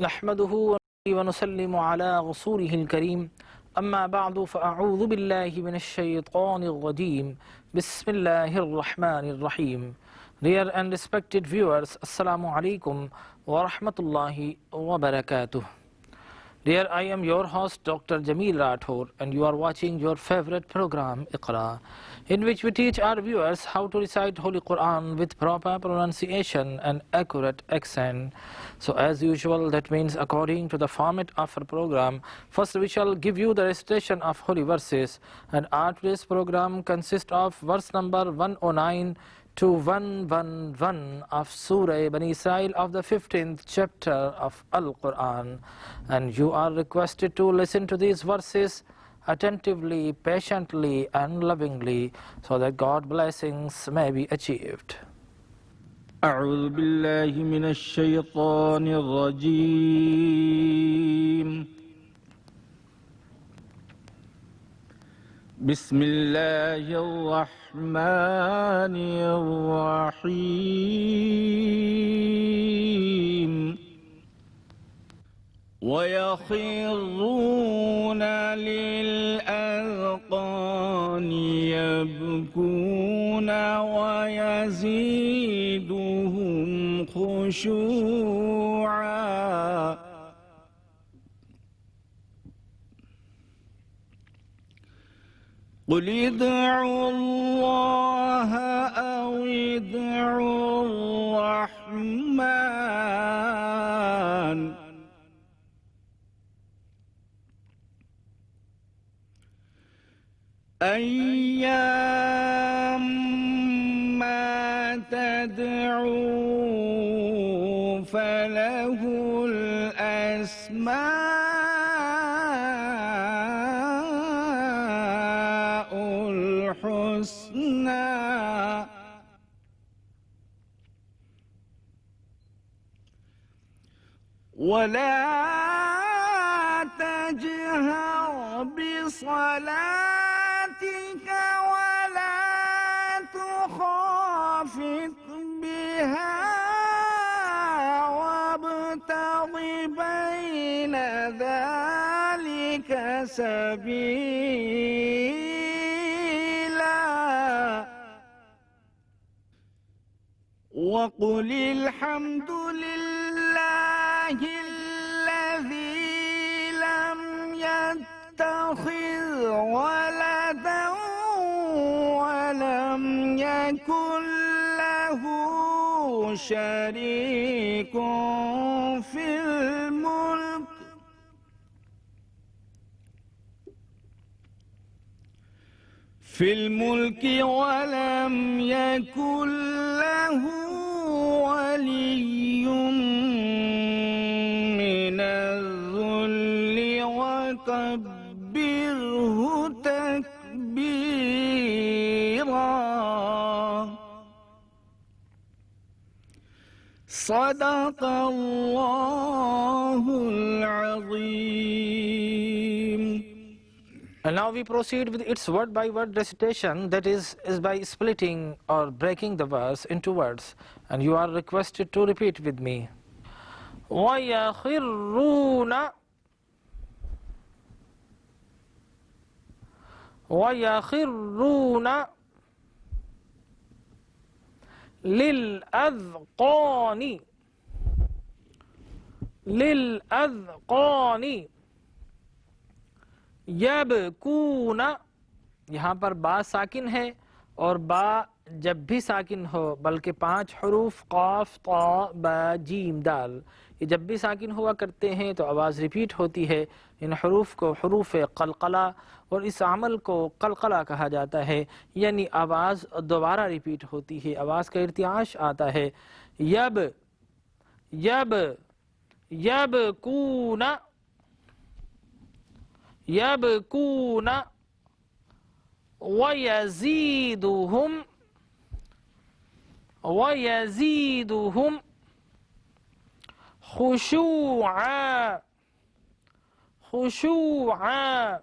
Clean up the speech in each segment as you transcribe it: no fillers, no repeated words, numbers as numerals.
نحمده ونسلم على رسوله الكريم أما بعد فأعوذ بالله من الشيطان الرجيم بسم الله الرحمن الرحيم. Dear and respected viewers, Assalamu alaikum wa rahmatullahi wa barakatuh. Dear, I am your host Dr. Jameel Rathore and you are watching your favorite program Iqra, in which we teach our viewers how to recite Holy Quran with proper pronunciation and accurate accent. So as usual, that means according to the format of our program, first we shall give you the recitation of holy verses, and our today's program consists of verse number 109 to 111 of Surah Bani Israel of the 15th chapter of Al-Quran. And you are requested to listen to these verses attentively, patiently and lovingly, so that God's blessings may be achieved. أعوذ بالله من الشيطان الرجيم. بسم الله الرحمن الرحيم. ويخرون للأذقان يبكون ويزيدهم خشوعا. قل ادعوا الله أو ادعوا الرحمن أيما تدعوا فله الأسماء الحسنى. ولا تجهر بصلاتك ولا تخافت بها وابتغ بين ذلك سبيلا. وقل الحمد لله الذي لم يتخذ ولدا ولم يكن له شريك في الملك ولم يكن له ولي من الذل وكبره تكبيرا. صدق الله العظيم. And now we proceed with its word by word recitation, that is by splitting or breaking the verse into words. And you are requested to repeat with me. وَيَخِرُّونَ وَيَخِرُّونَ لِلْأَذْقَانِ لِلْأَذْقَانِ یبکون. یہاں پر با ساکن ہے اور با جب بھی ساکن ہو بلکہ 5 حروف قاف طا با جیم دال یہ جب بھی ساکن ہوا کرتے ہیں تو آواز ریپیٹ ہوتی ہے. ان حروف کو حروف قلقلہ اور اس عمل کو قلقلہ کہا جاتا ہے، یعنی آواز دوبارہ ریپیٹ ہوتی ہے، آواز کا ارتعاش آتا ہے. یب یب یبکون یبکون ویزیدہم ویزیدہم خشوعا خشوعا.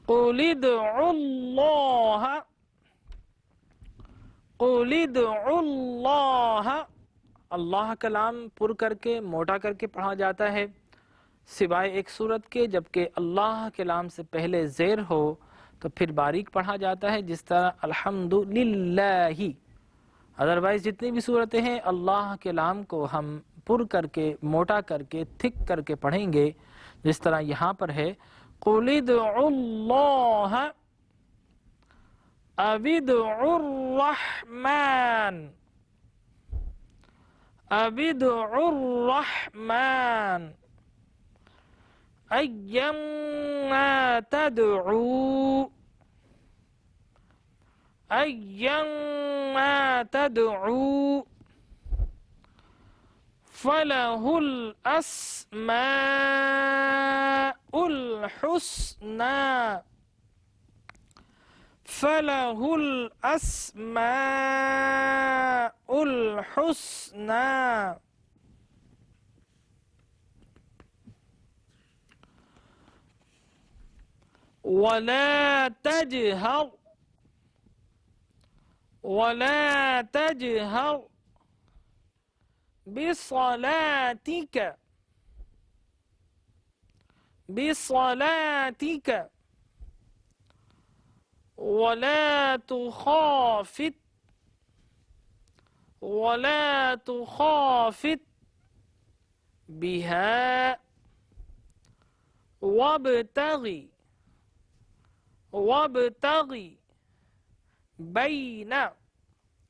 قل ادعوا اللہ قُلِ ادْعُوا اللَّهَ، اللہ کا لام پر کر کے موٹا کر کے پڑھا جاتا ہے سوائے ایک صورت کے، جبکہ اللہ کے لام سے پہلے زیر ہو تو پھر باریک پڑھا جاتا ہے، جس طرح الحمدللہ۔ ادروائز جتنی بھی صورتیں ہیں اللہ کے لام کو ہم پر کر کے موٹا کر کے تھک کر کے پڑھیں گے، جس طرح یہاں پر ہے قُلِ ادْعُوا اللَّهَ أَوِ ادْعُوا الرَّحْمَنَ أَوِ ادْعُوا الرَّحْمَنَ أَيًّا تَدْعُوا أَيًّا تَدْعُوا فَلَهُ الْأَسْمَاءُ الْحُسْنَى فَلَهُ الْأَسْمَاءُ الْحُسْنَى وَلَا تَجْهَرْ بِصَلَاتِكَ وَلَا تُخَافِتْ بِهَا وَابْتَغِ بَيْنَ،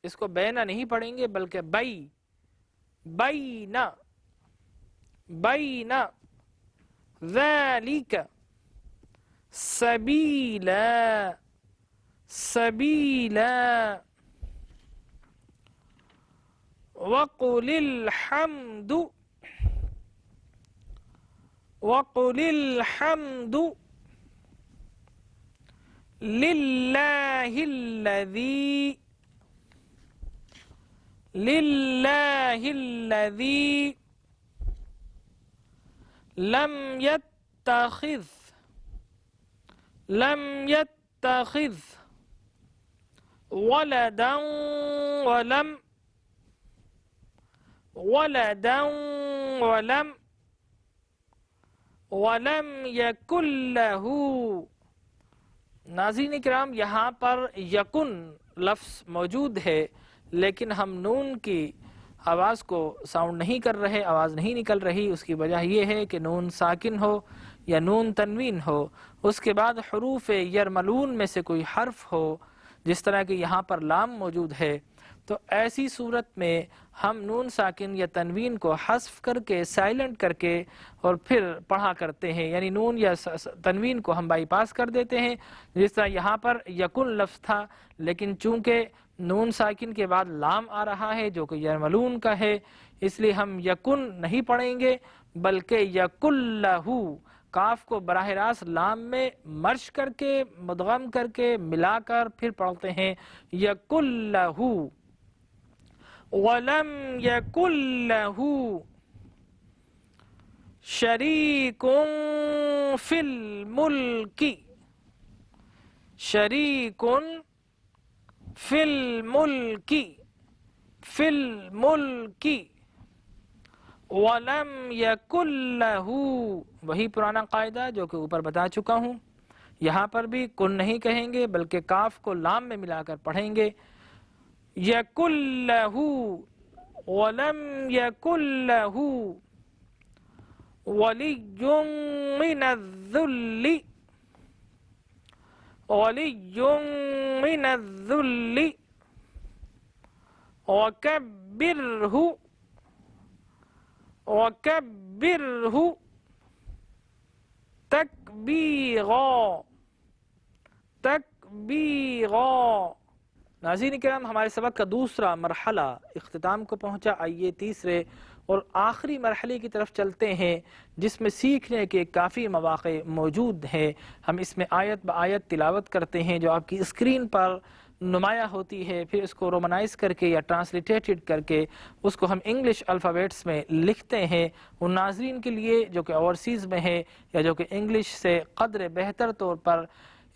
اس کو بینا نہیں پڑھیں گے بلکہ بین ذَلِكَ سَبِيلًا وَقُلِ الْحَمْدُ لِلَّهِ الَّذِي لم يتخذ ولدا ولم يكن له۔ ناظرین کرام، یہاں پر یکن لفظ موجود ہے لیکن ہم نون کی آواز کو ساؤنڈ نہیں کر رہے، آواز نہیں نکل رہی۔ اس کی وجہ یہ ہے کہ نون ساکن ہو یا نون تنوین ہو، اس کے بعد حروف یرملون میں سے کوئی حرف ہو، جس طرح کہ یہاں پر لام موجود ہے، تو ایسی صورت میں ہم نون ساکن یا تنوین کو حذف کر کے سائلنٹ کر کے اور پھر پڑھا کرتے ہیں، یعنی نون یا تنوین کو ہم بائی پاس کر دیتے ہیں۔ جس طرح یہاں پر یکن لفظ تھا، لیکن چونکہ نون ساکن کے بعد لام آ رہا ہے جو کہ یرملون کا ہے، اس لیے ہم یکن نہیں پڑھیں گے بلکہ یکن لہو، کاف کو براہ راست لام میں مرش کر کے مدغم کر کے ملا کر پھر پڑھتے ہیں یکن لہو۔ وَلَمْ يَكُنْ لَهُ شَرِيكٌ فِي الْمُلْكِ شَرِيكٌ فِي الْمُلْكِ وَلَمْ يَكُنْ لَهُ، وہی پرانا قاعدہ جو کہ اوپر بتا چکا ہوں، یہاں پر بھی کن نہیں کہیں گے بلکہ کاف کو لام میں ملا کر پڑھیں گے۔ یَكُنْ لَهُ وَلَمْ يَكُنْ لَهُ وَلِيٌّ مِّنَ الذُّلِّ وَكَبِّرْهُ تَكْبِيرًا۔ ناظرین کرام، ہمارے سبق کا دوسرا مرحلہ اختتام کو پہنچا۔ آئیے تیسرے اور آخری مرحلے کی طرف چلتے ہیں، جس میں سیکھنے کے کافی مواقع موجود ہیں۔ ہم اس میں آیت با آیت تلاوت کرتے ہیں جو آپ کی اسکرین پر نمایاں ہوتی ہے، پھر اس کو رومنائز کر کے یا ٹرانسلیٹیڈ کر کے اس کو ہم انگلش الفابیٹس میں لکھتے ہیں۔ ان ناظرین کے لیے جو کہ اوورسیز میں ہے یا جو کہ انگلش سے قدر بہتر طور پر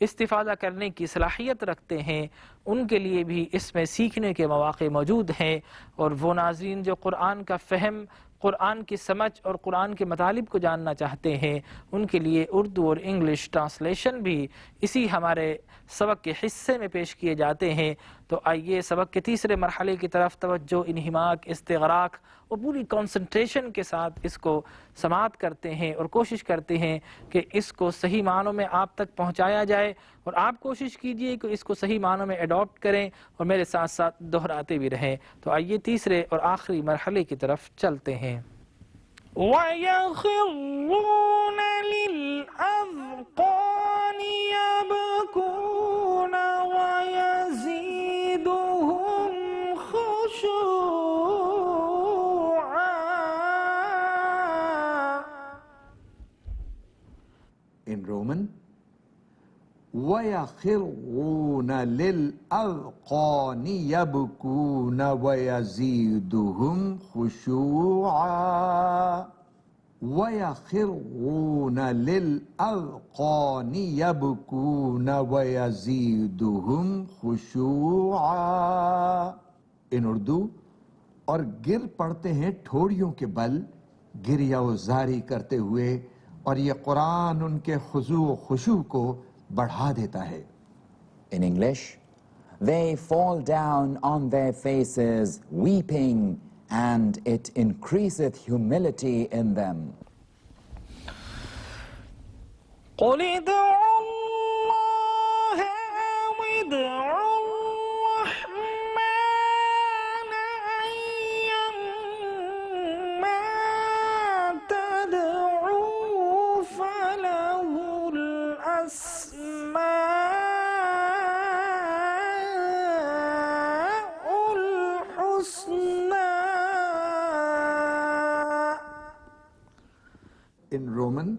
استفادہ کرنے کی صلاحیت رکھتے ہیں ان کے لیے بھی اس میں سیکھنے کے مواقع موجود ہیں، اور وہ ناظرین جو قرآن کا فہم، قرآن کی سمجھ اور قرآن کے مطالب کو جاننا چاہتے ہیں ان کے لیے اردو اور انگلش ٹرانسلیشن بھی اسی ہمارے سبق کے حصے میں پیش کیے جاتے ہیں۔ تو آئیے سبق کے تیسرے مرحلے کی طرف توجہ، انہماک، استغراق اور پوری کنسنٹریشن کے ساتھ اس کو سماعت کرتے ہیں اور کوشش کرتے ہیں کہ اس کو صحیح معنوں میں آپ تک پہنچایا جائے، اور آپ کوشش کیجئے کہ اس کو صحیح معنوں میں ایڈاپٹ کریں اور میرے ساتھ ساتھ دہراتے بھی رہیں۔ تو آئیے تیسرے اور آخری مرحلے کی طرف چلتے ہیں۔ وَيَخِرُّونَ لِلْأَذْقَانِ يَبْكُونَ وَيَزِيدُهُمْ خُشُوعًا۔ In Roman, وَيَخِرُّونَ لِلْأَذْقَانِ يَبْكُونَ وَيَزِيدُهُمْ خُشُوعًا وَيَخِرُّونَ لِلْأَذْقَانِ يَبْكُونَ وَيَزِيدُهُمْ خُشُوعًا۔ In Urdu، اور گر پڑتے ہیں ٹھوڑیوں کے بل گریہ و زاری کرتے ہوئے، اور یہ قرآن ان کے خضوع و خشوع کو بڑھا دیتا ہے۔ In English, they fall down on their faces weeping, and it increaseth humility in them. قُلِ ادْعُوا اللَّهَ أَوِ ادْعُوا الرَّحْمَنَ أَيًّمَّا تَدْعُوا فَلَهُ الْأَسْمَاءُ الْحُسْنَى۔ In Roman،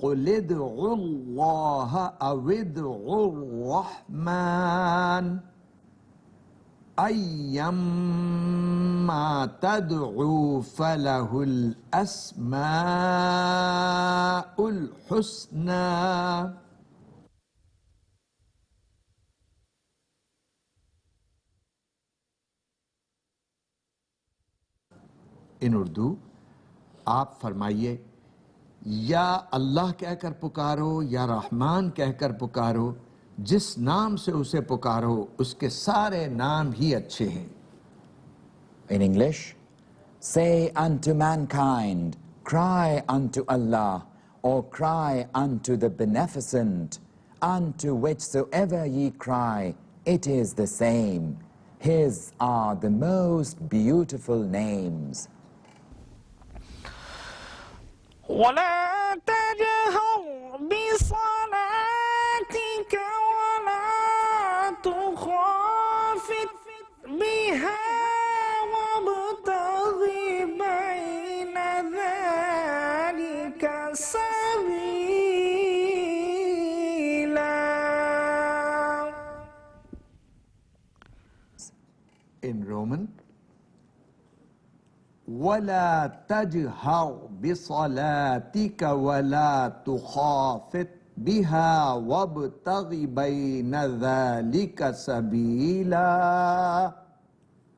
قُلِ ادْعُوا اللَّهَ أَوِ ادْعُوا الرَّحْمَنَ أَيًّمَّا تَدْعُوا فَلَهُ الْأَسْمَاءُ الْحُسْنَى۔ In Urdu، آپ فرمائیے، یا اللہ کہہ کر پکارو یا رحمان کہہ کر پکارو، جس نام سے اسے پکارو اس کے سارے نام ہی اچھے ہیں۔ In English, say unto mankind, cry unto Allah, or cry unto the Beneficent, unto whichsoever ye cry, it is the same. His are the most beautiful names. وَلَا تَجْهَرْ بِصَلَاتِكَ وَلَا تُخَافِتْ بِهَا وَابْتَغِ بَيْنَ ذَلِكَ سَبِيلًا۔ In Roman، وَلَا تَجْهَرْ بِصَلَاتِكَ وَلَا تُخَافِتْ بِهَا وَابْتَغِ بَيْنَ ذَلِكَ سَبِيلًا۔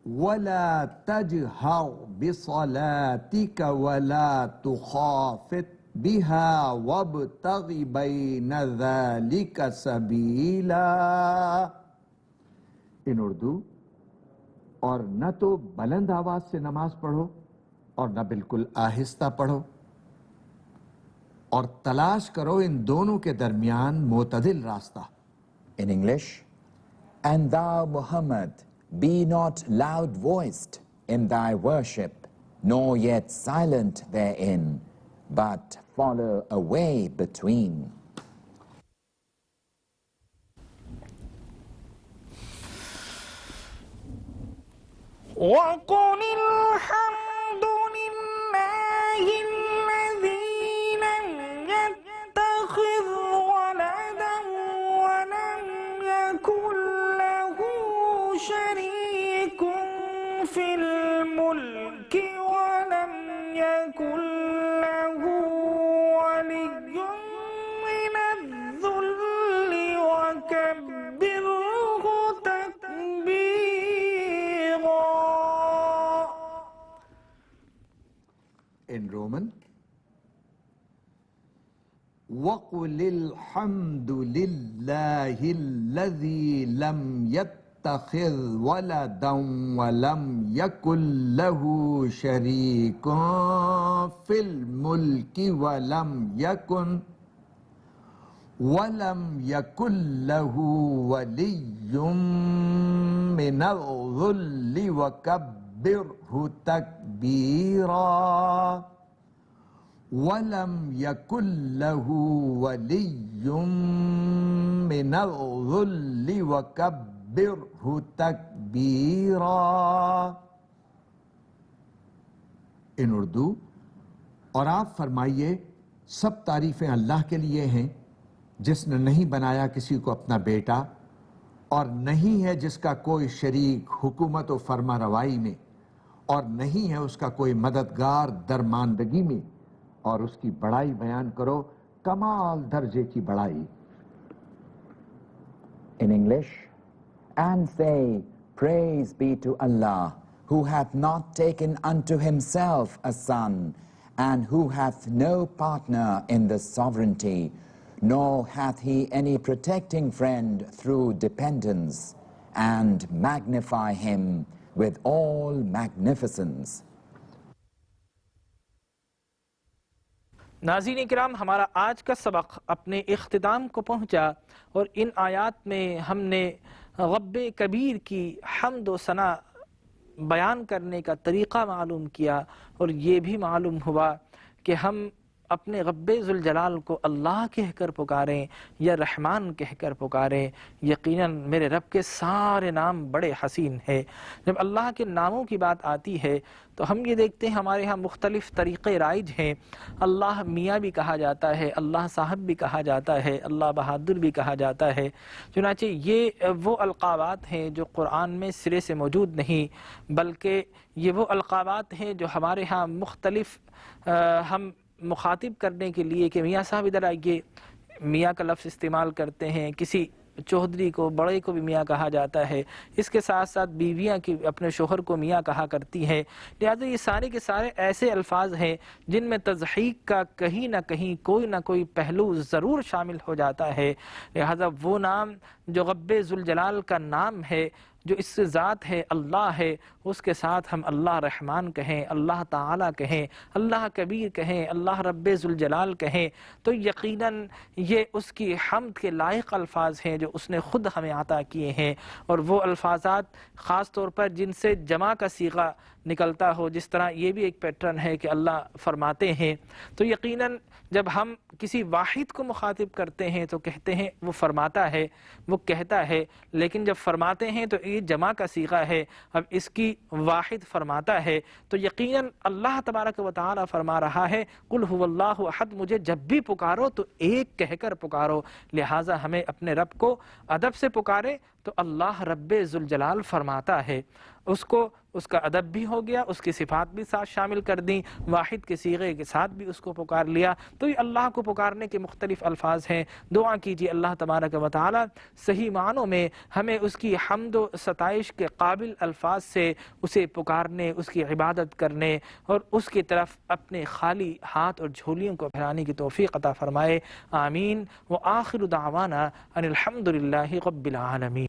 وَلَا تَجْهَرْ بِصَلَاتِكَ وَلَا تُخَافِتْ بِهَا وَابْتَغِ بَيْنَ ذَلِكَ سَبِيلًا۔ In Urdu، اور نہ تو بلند آواز سے نماز پڑھو اور نہ بالکل آہستہ پڑھو، اور تلاش کرو ان دونوں کے درمیان معتدل راستہ۔ In English, and thou, Muhammad, be not loud-voiced in thy worship, nor yet silent therein, but follow a way between. وَقُلِ الْحَمْدُ لِلَّهِ الَّذِي لَمْ يَتَّخِذْ وَلَدًا وَلَمْ يَكُنْ لَهُ شَرِيكٌ فِي الْمُلْكِ وَلَمْ يَكُنْ لَهُ وَلِيٌّ مِّنَ الذُّلِّ وَقُلِ الْحَمْدُ لِلَّهِ الَّذِي لَمْ يَتَّخِذْ وَلَدًا وَلَمْ يَكُنْ لَهُ شَرِيكٌ فِي الْمُلْكِ وَلَمْ يَكُنْ لَهُ وَلِيٌّ مِّنَ الظُّلِّ وَكَبِّرْهُ تَكْبِيرًا وَلَمْ يَكُنْ لَهُ وَلِيٌّ مِّنَ الظُّلِّ وَكَبِّرْهُ تَكْبِيرًا۔ ان اردو، اور آپ فرمائیے سب تعریفیں اللہ کے لیے ہیں جس نے نہیں بنایا کسی کو اپنا بیٹا اور نہیں ہے جس کا کوئی شریک حکومت و فرما روائی میں اور نہیں ہے اس کا کوئی مددگار درماندگی میں، اور اس کی بڑائی بیان کرو کمال درجے کی بڑائی۔ In English, and say, praise be to Allah, who hath not taken unto himself a son, and who hath no partner in the sovereignty, nor hath he any protecting friend through dependence, and magnify him with all magnificence. ناظرین کرام، ہمارا آج کا سبق اپنے اختتام کو پہنچا، اور ان آیات میں ہم نے رب کبیر کی حمد و ثنا بیان کرنے کا طریقہ معلوم کیا، اور یہ بھی معلوم ہوا کہ ہم اپنے رب ذوالجلال کو اللہ کہہ کر پکاریں یا رحمان کہہ کر پکاریں۔ یقیناً میرے رب کے سارے نام بڑے حسین ہیں۔ جب اللہ کے ناموں کی بات آتی ہے تو ہم یہ دیکھتے ہیں ہمارے ہاں مختلف طریقے رائج ہیں۔ اللہ میاں بھی کہا جاتا ہے، اللہ صاحب بھی کہا جاتا ہے، اللہ بہادر بھی کہا جاتا ہے۔ چنانچہ یہ وہ القابات ہیں جو قرآن میں سرے سے موجود نہیں، بلکہ یہ وہ القابات ہیں جو ہمارے ہاں مختلف ہم مخاطب کرنے کے لیے کہ میاں صاحب ادھر آئیے، میاں کا لفظ استعمال کرتے ہیں۔ کسی چودھری کو، بڑے کو بھی میاں کہا جاتا ہے۔ اس کے ساتھ ساتھ بیویاں کی اپنے شوہر کو میاں کہا کرتی ہیں۔ لہٰذا یہ سارے کے سارے ایسے الفاظ ہیں جن میں تضحیق کا کہیں نہ کہیں کوئی نہ کوئی پہلو ضرور شامل ہو جاتا ہے۔ لہٰذا وہ نام جو رب ذوالجلال کا نام ہے، جو اس سے ذات ہے، اللہ ہے، اس کے ساتھ ہم اللہ رحمان کہیں، اللہ تعالیٰ کہیں، اللہ کبیر کہیں، اللہ رب ذوالجلال کہیں، تو یقیناً یہ اس کی حمد کے لائق الفاظ ہیں جو اس نے خود ہمیں عطا کیے ہیں۔ اور وہ الفاظات خاص طور پر جن سے جمع کا صیغہ نکلتا ہو، جس طرح یہ بھی ایک پیٹرن ہے کہ اللہ فرماتے ہیں، تو یقیناً جب ہم کسی واحد کو مخاطب کرتے ہیں تو کہتے ہیں وہ فرماتا ہے، وہ کہتا ہے، لیکن جب فرماتے ہیں تو یہ جمع کا صیغہ ہے، اب اس کی واحد فرماتا ہے، تو یقیناً اللہ تبارک و تعالی فرما رہا ہے قل هو اللہ احد، مجھے جب بھی پکارو تو ایک کہہ کر پکارو۔ لہٰذا ہمیں اپنے رب کو ادب سے پکارے تو اللہ رب ذوالجلال فرماتا ہے، اس کو اس کا ادب بھی ہو گیا، اس کی صفات بھی ساتھ شامل کر دیں، واحد کے صیغے کے ساتھ بھی اس کو پکار لیا۔ تو یہ اللہ کو پکارنے کے مختلف الفاظ ہیں۔ دعا کیجیے اللہ تبارک و تعالی صحیح معنوں میں ہمیں اس کی حمد و ستائش کے قابل الفاظ سے اسے پکارنے، اس کی عبادت کرنے اور اس کی طرف اپنے خالی ہاتھ اور جھولیوں کو پھیلانے کی توفیق عطا فرمائے، آمین۔ وآخر دعوانا ان الحمد للہ رب العالمین۔